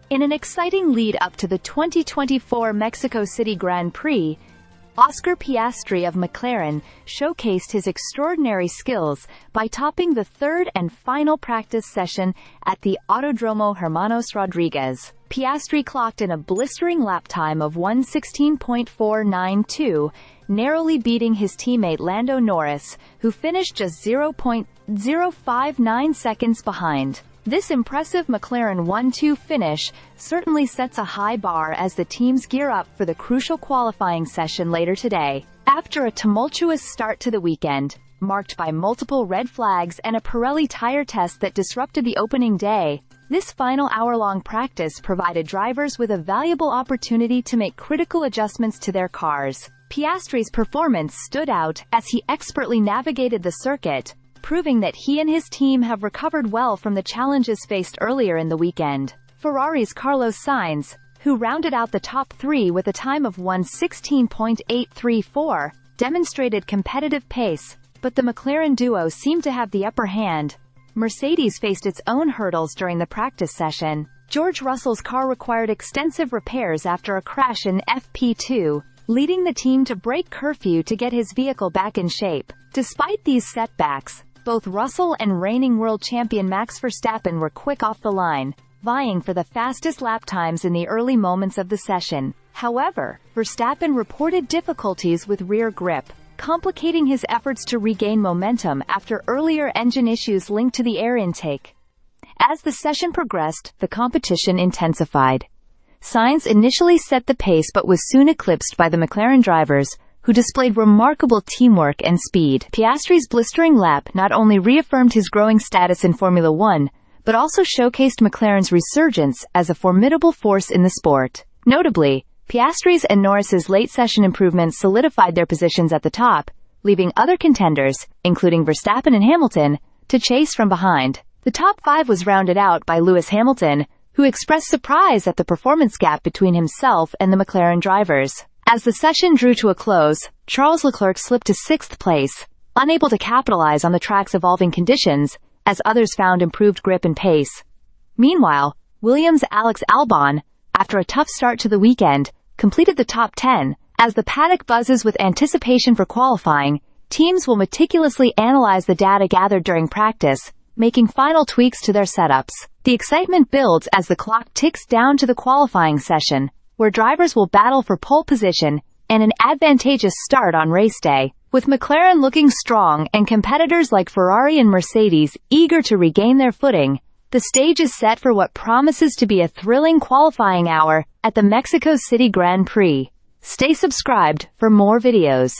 In an exciting lead-up to the 2024 Mexico City Grand Prix, Oscar Piastri of McLaren showcased his extraordinary skills by topping the third and final practice session at the Autodromo Hermanos Rodriguez. Piastri clocked in a blistering lap time of 1:16.492, narrowly beating his teammate Lando Norris, who finished just 0.059 seconds behind. This impressive McLaren 1-2 finish certainly sets a high bar as the teams gear up for the crucial qualifying session later today. After a tumultuous start to the weekend, marked by multiple red flags and a Pirelli tire test that disrupted the opening day, this final hour-long practice provided drivers with a valuable opportunity to make critical adjustments to their cars. Piastri's performance stood out as he expertly navigated the circuit, proving that he and his team have recovered well from the challenges faced earlier in the weekend. Ferrari's Carlos Sainz, who rounded out the top three with a time of 1:16.834, demonstrated competitive pace, but the McLaren duo seemed to have the upper hand. Mercedes faced its own hurdles during the practice session. George Russell's car required extensive repairs after a crash in FP2, leading the team to break curfew to get his vehicle back in shape. Despite these setbacks, both Russell and reigning world champion Max Verstappen were quick off the line, vying for the fastest lap times in the early moments of the session. However, Verstappen reported difficulties with rear grip, complicating his efforts to regain momentum after earlier engine issues linked to the air intake. As the session progressed, the competition intensified. Sainz initially set the pace but was soon eclipsed by the McLaren drivers, who displayed remarkable teamwork and speed. Piastri's blistering lap not only reaffirmed his growing status in Formula One, but also showcased McLaren's resurgence as a formidable force in the sport. Notably, Piastri's and Norris's late-session improvements solidified their positions at the top, leaving other contenders, including Verstappen and Hamilton, to chase from behind. The top five was rounded out by Lewis Hamilton, who expressed surprise at the performance gap between himself and the McLaren drivers. As the session drew to a close, Charles Leclerc slipped to sixth place, unable to capitalize on the track's evolving conditions, as others found improved grip and pace. Meanwhile, Williams' Alex Albon, after a tough start to the weekend, completed the top 10. As the paddock buzzes with anticipation for qualifying, teams will meticulously analyze the data gathered during practice, making final tweaks to their setups. The excitement builds as the clock ticks down to the qualifying session, where drivers will battle for pole position and an advantageous start on race day. With McLaren looking strong and competitors like Ferrari and Mercedes eager to regain their footing, the stage is set for what promises to be a thrilling qualifying hour at the Mexico City Grand Prix. Stay subscribed for more videos.